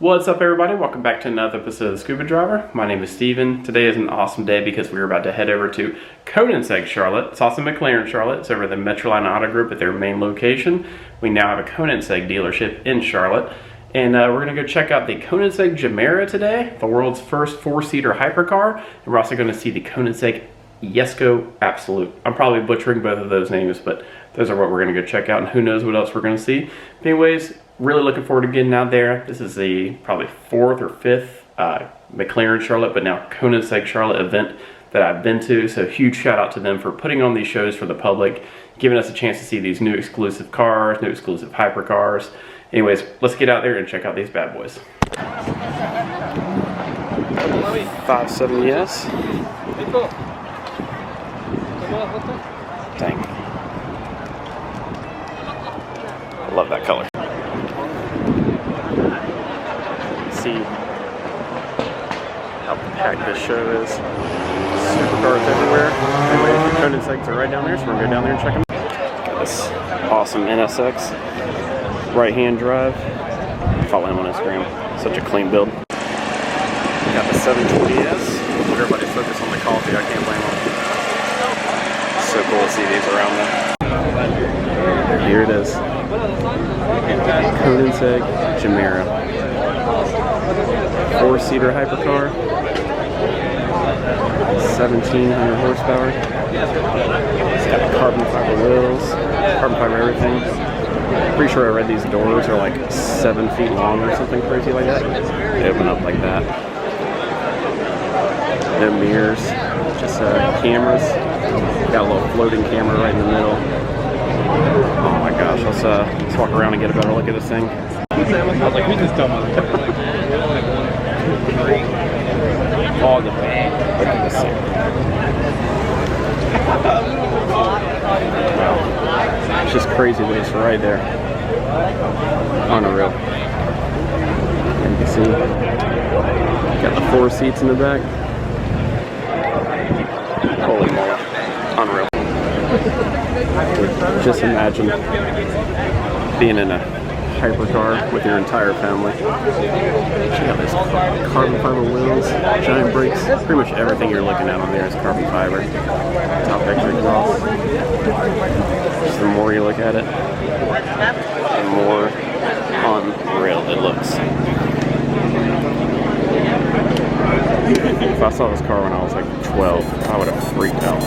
What's up everybody, welcome back to another episode of The Scuba Driver. My name is Steven. Today is an awesome day because we're about to head over to Koenigsegg Charlotte. It's also Mclaren Charlotte. It's over the Mclaren Auto Group at their main location. We now have a Koenigsegg dealership in Charlotte. And we're going to go check out the Koenigsegg Gemera today, the world's first four-seater hypercar. And we're also going to see the Koenigsegg Jesko Absolut. I'm probably butchering both of those names, but those are what we're going to go check out, and who knows what else we're going to see. But anyways, really looking forward to getting out there. This is the probably fourth or fifth Mclaren Charlotte, but now Koenigsegg Charlotte event that I've been to. So huge shout out to them for putting on these shows for the public, giving us a chance to see these new exclusive cars, new exclusive hypercars. Anyways, let's get out there and check out these bad boys. 570S. Dang. I love that color. See how packed this show is. Supercars everywhere. Anyway, the Koenigseggs are right down there, so we're going to go down there and check them out. Got this awesome NSX right-hand drive. Follow him on Instagram. Such a clean build. Got the 720S. Everybody's focused on the coffee. I can't blame them. So cool to see these around them. Here it is. Koenigsegg Gemera. Four-seater hypercar. 1,700 horsepower. It's got carbon fiber wheels, carbon fiber everything. Pretty sure I read these doors are like 7 feet long or something crazy like that. They open up like that. No mirrors, just cameras. Got a little floating camera right in the middle. Oh my gosh, let's walk around and get a better look at this thing. I was like, we just dumb. All the way. Look at this thing. Wow. It's just crazy that it's right there. Unreal. And you can see, got the 4 seats in the back. Holy moly. Unreal. Just imagine being in a hypercar with your entire family. Check out this carbon fiber wheels, giant brakes. Pretty much everything you're looking at on there is carbon fiber. Top extra exhaust. Just the more you look at it, the more unreal it looks. If I saw this car when I was like 12, I would have freaked out.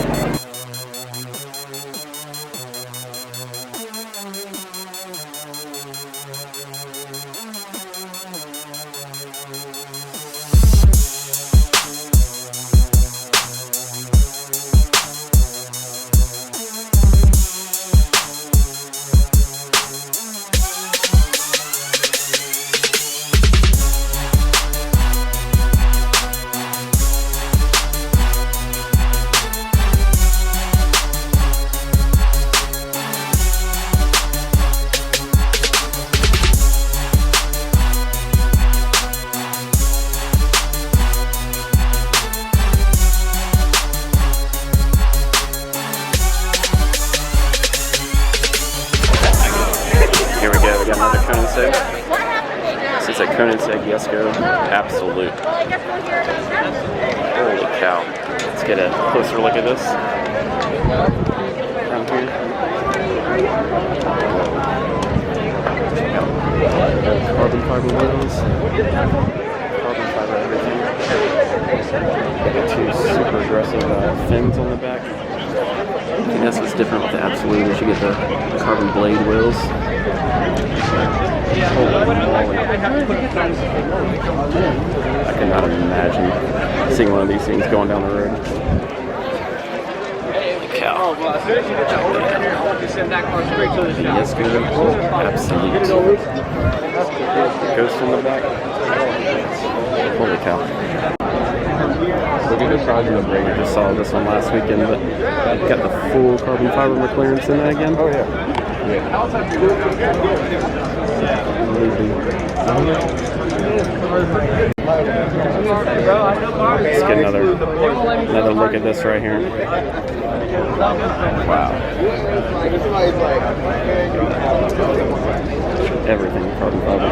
Here we go, we got another Koenigsegg. This is a Koenigsegg Jesko Absolut. Holy cow. Let's get a closer look at this. Down here. Carbon fiber wheels. Carbon fiber everything. Got 2 super aggressive fins on the back. I think that's what's different with the Absolut, is you get the carbon blade wheels. Holy moly. I could not imagine seeing one of these things going down the road. Holy cow. The Jesko Absolut. Ghost in the back. Holy cow. Look at this ride in the break. I just saw this one last weekend, but got the full carbon fiber McLarens in that again. Oh yeah. Let's get another look at this right here. Wow. Everything carbon fiber.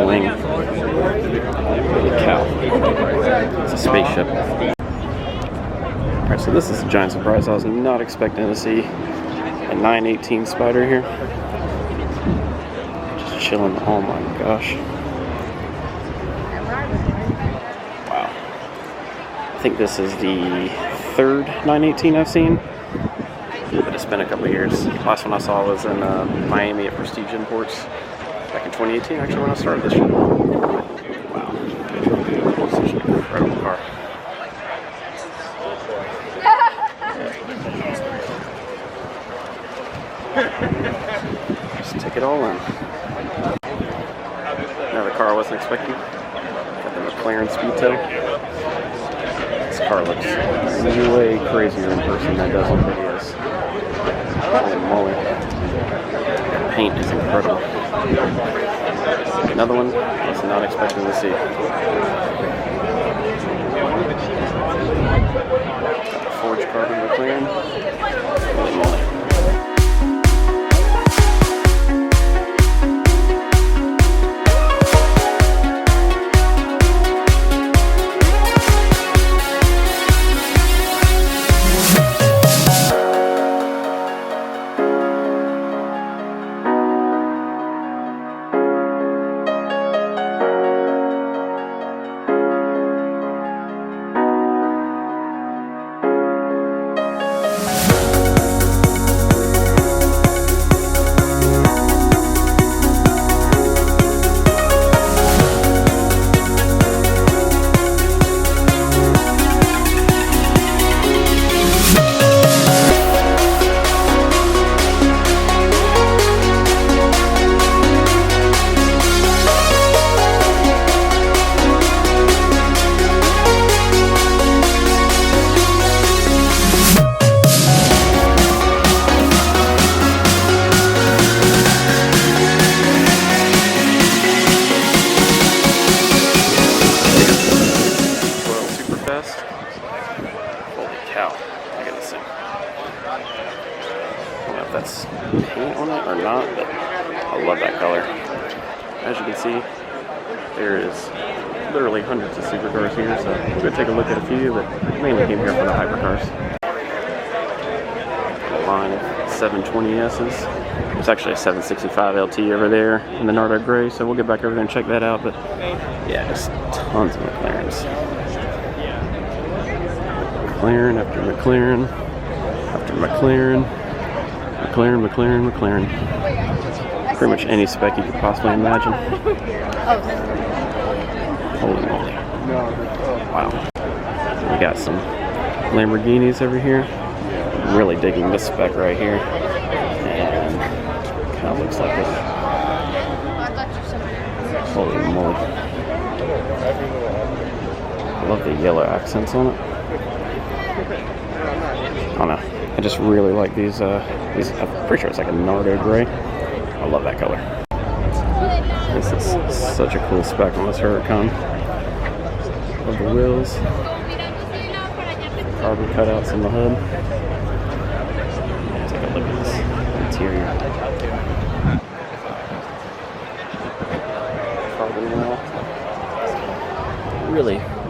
wing. Holy cow. It's a spaceship. Alright, so this is a giant surprise. I was not expecting to see a 918 Spider here. Just chilling. Oh my gosh. Wow. I think this is the third 918 I've seen. But it's been a couple of years. Last one I saw was in Miami at Prestige Imports back in 2018, actually, when I started this show. Wow. Such an incredible car. Just take it all in. Another car I wasn't expecting. Got the Mclaren Speedtail. This car looks way crazier in person than it does on videos. Holy moly. The paint is incredible. Another one I was not expecting to see. Got the forged carbon McLaren. Holy moly. That's paint on it or not, but I love that color. As you can see, there is literally hundreds of supercars here, so we're going to take a look at a few that mainly came here for the hypercars. A line of 720S's. There's actually a 765 LT over there in the Nardo Gray, so we'll get back over there and check that out, but yeah, just tons of McLarens. McLaren after McLaren after McLaren. McLaren. Pretty much any spec you could possibly imagine. Holy moly. Wow. We got some Lamborghinis over here. Really digging this spec right here. And kind of looks like this. Holy moly. I love the yellow accents on it. I don't know. I just really like these, I'm pretty sure it's like a Nardo Gray. I love that color. This is such a cool spec on this Huracan. Love the wheels. Carbon cutouts in the hood. Take a look at this interior. Carbon wheel.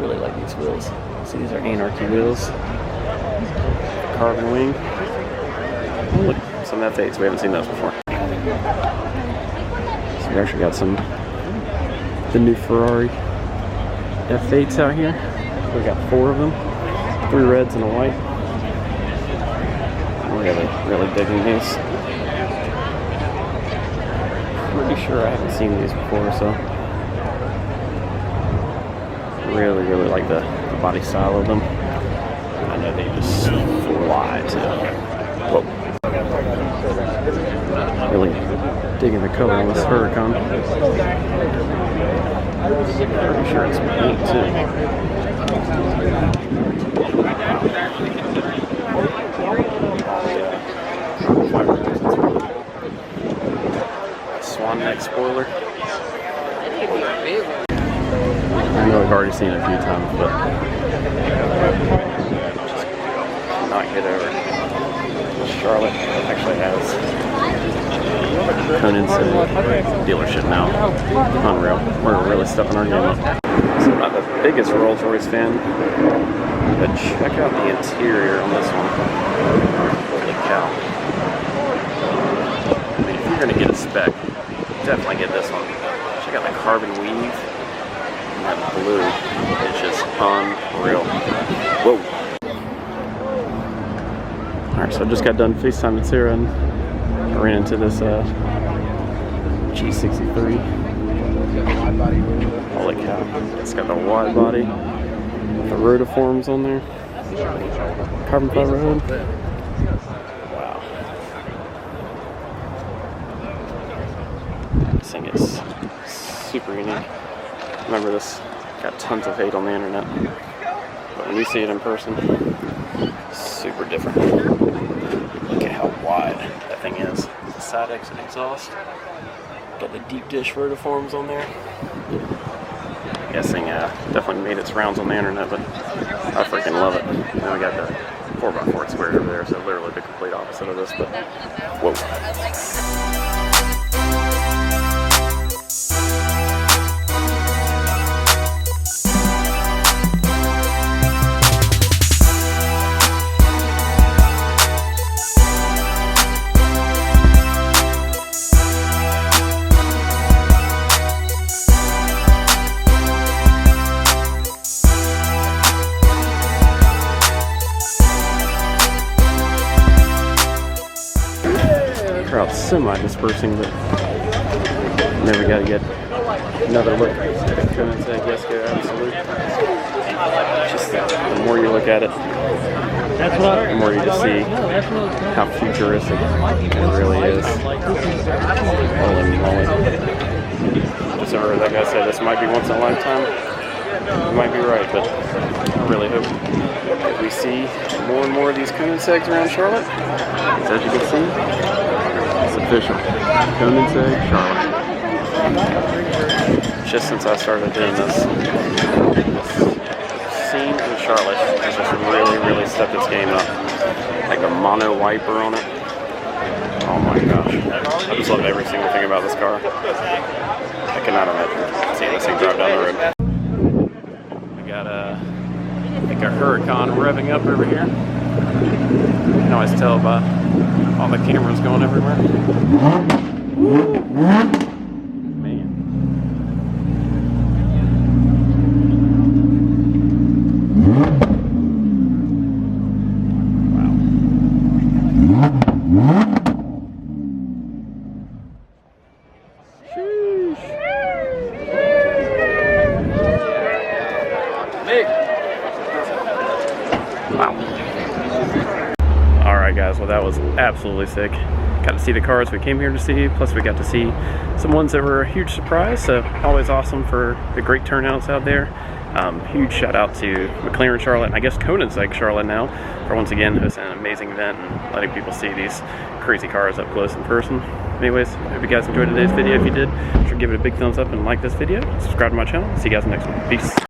Really like these wheels. So these are Anarchy wheels. Carbon wing. Oh, look, some F8s. We haven't seen those before. So we actually got the new Ferrari F8s out here. We got 4 of them. 3 reds and a white. Really digging these. Pretty sure I haven't seen these before, so really like the body style of them. I know they just fly too. Whoa. Really digging the color on this Huracan. Pretty sure it's paint too. Swan neck spoiler. I know I've already seen it a few times, but just not get over it. Charlotte actually has Koenigsegg dealership now. Unreal. We're really stepping our game up. So I'm not the biggest Rolls Royce fan, but check out the interior on this one. Holy cow. I mean, if you're going to get a spec, definitely get this one. Check out the carbon weave. And that blue is just unreal. Whoa. Alright, so I just got done FaceTiming Sarah and I ran into this G63. Holy cow. It's got the wide body with the rotiforms on there. Carbon fiber hood. Wow. This thing is super unique. Remember, this got tons of hate on the internet. But when you see it in person, super different. Look at how wide that thing is. The side exit exhaust. Got the deep dish rotiforms on there. I'm guessing definitely made its rounds on the internet, but I freaking love it. Then we got the 4x4 squared over there, so literally the complete opposite of this, but whoa. Crowd semi-dispersing, but never got to get another look at Koenigsegg Jesko Absolut. Just the more you look at it, the more you just see how futuristic it really is. Holy moly. Just heard that guy say this might be once in a lifetime. You might be right, but I really hope that we see more and more of these Koenigseggs around Charlotte. So as you can see, it's official. Koenigsegg Charlotte. Just since I started doing this scene in Charlotte has just really stepped its game up. Like the mono wiper on it. Oh my gosh. I just love every single thing about this car. I cannot imagine seeing this thing drive down the road. We got a Huracan revving up over here. You can always tell by all the cameras going everywhere. Man. Wow. Wow. Alright guys, well that was absolutely sick. Got to see the cars we came here to see, plus we got to see some ones that were a huge surprise, so always awesome for the great turnouts out there. Huge shout out to Mclaren Charlotte, and I guess Koenigsegg Charlotte now, for once again hosting an amazing event and letting people see these crazy cars up close in person. Anyways, hope you guys enjoyed today's video. If you did, be sure to give it a big thumbs up and like this video. Subscribe to my channel. See you guys in the next one. Peace.